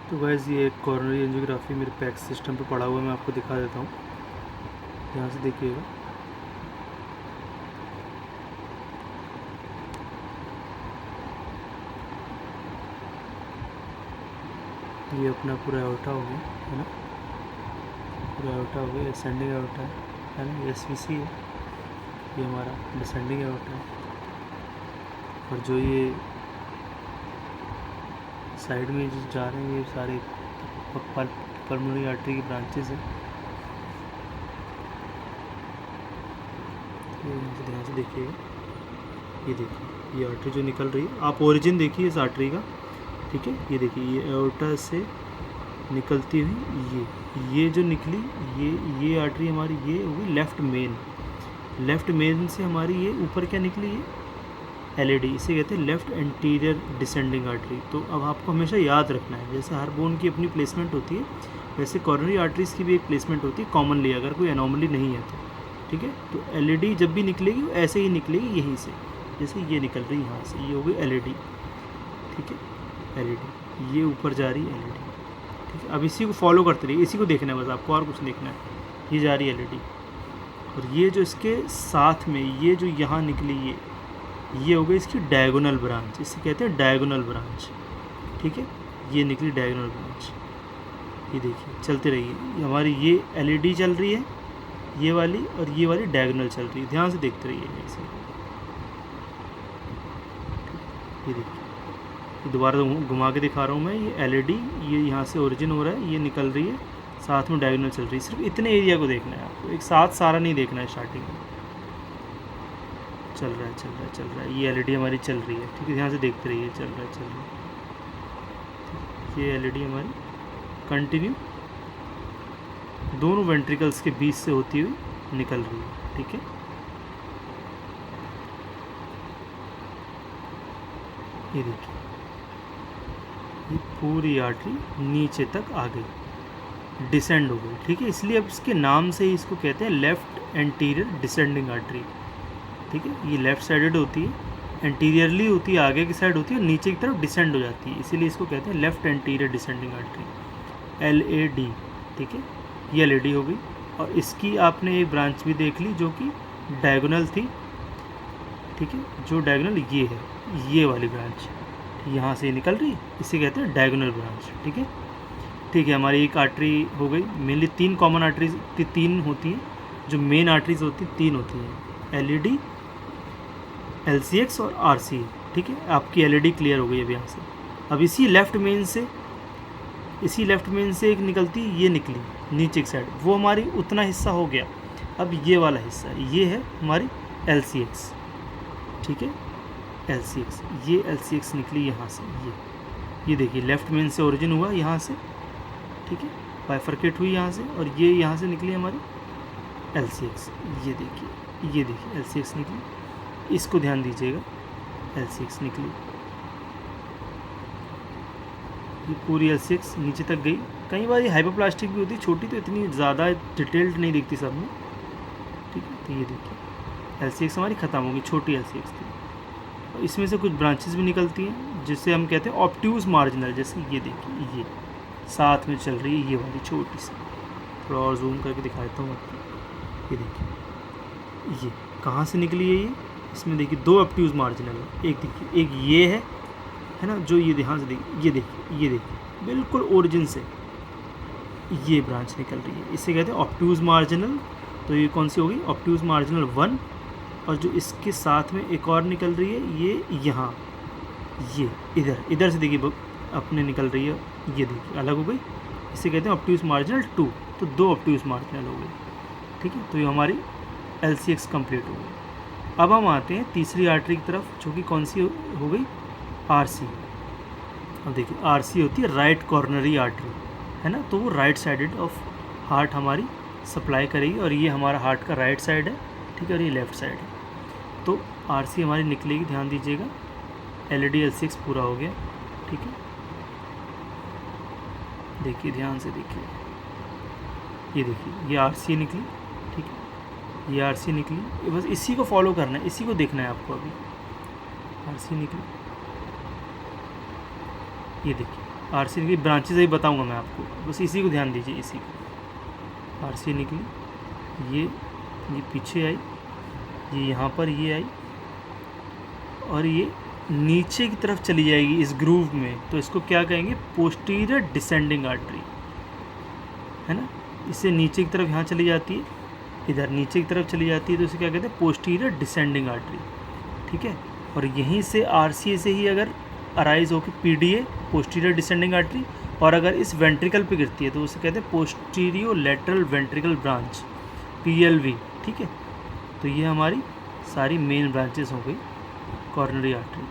तो गाइस ये एक कॉर्नरी एंजियोग्राफी मेरे पैक सिस्टम पे पड़ा हुआ है, मैं आपको दिखा देता हूँ। यहाँ से देखिएगा, ये अपना पूरा एओर्टा हो गया है ना, पूरा एओर्टा हो गया, असेंडिंग एओर्टा है ना, ये एसवीसी है, ये हमारा डिसेंडिंग एओर्टा है। और जो ये साइड में जो जा रहे हैं ये सारे पल्मोनरी आर्टरी की ब्रांचेस हैं। ध्यान से देखिएगा, ये देखिए ये आर्टरी जो निकल रही है, आप ओरिजिन देखिए इस आर्टरी का, ठीक है। ये देखिए ये एओर्टा से निकलती हुई ये जो निकली, ये आर्टरी हमारी ये होगी लेफ़्ट मेन से हमारी ये ऊपर क्या निकली, ये एलएडी, इसे कहते हैं लेफ़्ट एंटीरियर डिसेंडिंग आर्टरी। तो अब आपको हमेशा याद रखना है, जैसे हर बोन की अपनी प्लेसमेंट होती है, वैसे कॉर्नरी आर्टरीज़ की भी एक प्लेसमेंट होती है कॉमनली, अगर कोई एनॉमली नहीं है तो, ठीक है। तो एलईडी जब भी निकलेगी वो ऐसे ही निकलेगी यहीं से, जैसे ये निकल रही है यहाँ से, ये हो गई एलईडी, ठीक है। एलईडी ये ऊपर जा रही है एलईडी, ठीक है। अब इसी को फॉलो करते रहिए, इसी को देखना है बस आपको, और कुछ देखना है। ये जा रही है एलईडी, और ये जो इसके साथ में ये जो यहाँ निकली ये हो गई इसकी डायगोनल ब्रांच, इसे कहते हैं डायगोनल ब्रांच, ठीक है। ये निकली डायगोनल ब्रांच, ये देखिए चलते रहिए, हमारी ये एलईडी चल रही है ये वाली, और ये वाली डायगोनल चल रही है, ध्यान से देखते रहिए ऐसे। ये देखिए दोबारा घुमा के दिखा रहा हूँ मैं, ये एलईडी ये यहाँ से ओरिजिन हो रहा है, ये निकल रही है, साथ में डायगोनल चल रही है। सिर्फ इतने एरिया को देखना है आपको, एक साथ सारा नहीं देखना है। स्टार्टिंग में चल रहा है, ये एलईडी हमारी चल रही है, ठीक है। ध्यान से देखते रहिए, चल रहा है, ये एलईडी हमारी कंटिन्यू दोनों वेंट्रिकल्स के बीच से होती हुई निकल रही है, ठीक है। ये देखिए ये पूरी आर्टरी नीचे तक आ गई, डिसेंड हो गई, ठीक है। इसलिए अब इसके नाम से ही इसको कहते हैं लेफ़्ट एंटीरियर डिसेंडिंग आर्टरी, ठीक है। ये लेफ़्ट साइडेड होती है, एंटीरियरली होती है, आगे की साइड होती है, और नीचे की तरफ डिसेंड हो जाती है, इसीलिए इसको कहते हैं left anterior descending artery, LAD, ठीक है। ये LAD हो गई, और इसकी आपने एक ब्रांच भी देख ली जो कि डायगोनल थी, ठीक है। जो डायगोनल ये है, ये वाली ब्रांच यहाँ से निकल रही, इसे कहते हैं डायगोनल ब्रांच, ठीक है। ठीक है, हमारी एक आर्टरी हो गई। मेनली 3 कॉमन आर्टरीज 3 होती हैं, जो मेन आर्टरीज होती हैं 3 होती हैं, LAD, LCX और RC, ठीक है। आपकी LAD क्लियर हो गई अब यहाँ से। अब इसी लेफ़्ट मेन से एक निकलती, ये निकली नीचे की साइड, वो हमारी उतना हिस्सा हो गया। अब ये वाला हिस्सा ये है हमारी LCX, ठीक है। LCX, ये LCX निकली यहाँ से, ये देखिए लेफ़्ट मेन से ओरिजिन हुआ यहाँ से, ठीक है, बाइफरकेट हुई यहाँ से, और ये यहाँ से निकली हमारी LCX। ये देखिए LCX निकली, इसको ध्यान दीजिएगा, LCX निकली, ये पूरी LCX नीचे तक गई। कई बार ये हाइपोप्लास्टिक भी होती है, छोटी तो इतनी ज़्यादा डिटेल्ड नहीं दिखती सब में, ठीक है। तो ये देखिए LCX हमारी ख़त्म होगी, छोटी LCX थी। और इसमें से कुछ ब्रांचेस भी निकलती हैं जिससे हम कहते हैं ऑब्ट्यूज मार्जिनल, जैसे ये देखिए ये साथ में चल रही है, ये वाली छोटी सी, थोड़ा और जूम करके दिखा देता हूँ आपको। ये देखिए ये कहाँ से निकली है, ये इसमें देखिए 2 ऑब्ट्यूज मार्जिनल है, एक देखिए एक ये है ना, जो ये ध्यान से देखिए, ये देखिए बिल्कुल ओरिजिन से ये ब्रांच निकल रही है, इसे कहते हैं ऑब्ट्यूज मार्जिनल। तो ये कौन सी होगी, ऑब्ट्यूज मार्जिनल 1। और जो इसके साथ में एक और निकल रही है, ये यहाँ, ये इधर से देखिए अपने निकल रही है, ये देखिए अलग हो गई, इसे कहते हैं ऑब्ट्यूज मार्जिनल 2। तो 2 ऑब्ट्यूज मार्जिनल हो गई, ठीक है। तो ये हमारी LCX कंप्लीट हो गई। अब हम आते हैं तीसरी आर्टरी की तरफ, जो कि कौन सी हो गई, RC। अब देखिए RC होती है राइट कॉर्नरी आर्टरी, है ना, तो वो राइट साइडेड ऑफ हार्ट हमारी सप्लाई करेगी, और ये हमारा हार्ट का राइट साइड है, ठीक है, और ये लेफ़्ट साइड है। तो RC हमारी निकलेगी, ध्यान दीजिएगा, LAD LCX पूरा हो गया, ठीक है। देखिए ध्यान से देखिए, ये देखिए ये RC निकली, ठीक है, ये RC निकली, बस इसी को फॉलो करना है, इसी को देखना है आपको। अभी RC निकली, ये देखिए आरसी की ब्रांचेज ही बताऊंगा मैं आपको, बस इसी को ध्यान दीजिए। इसी को आरसी निकली, ये पीछे आई, ये यहाँ पर ये आई और ये नीचे की तरफ चली जाएगी इस ग्रूव में, तो इसको क्या कहेंगे? पोस्टीरियर डिसेंडिंग आर्टरी, है ना। इससे नीचे की तरफ यहाँ चली जाती है, इधर नीचे की तरफ चली जाती है, तो इसे क्या कहते हैं? पोस्टीरियर डिसेंडिंग आर्टरी, ठीक है। और यहीं से आरसीए से ही अगर अराइज होकर पीडीए, पोस्टीरियर डिसेंडिंग आर्टरी, और अगर इस वेंट्रिकल पे गिरती है तो उसे कहते हैं posterior lateral ventricle branch, PLV, ठीक है। तो ये हमारी सारी मेन ब्रांचेस हो गई कॉर्नरी आर्टरी।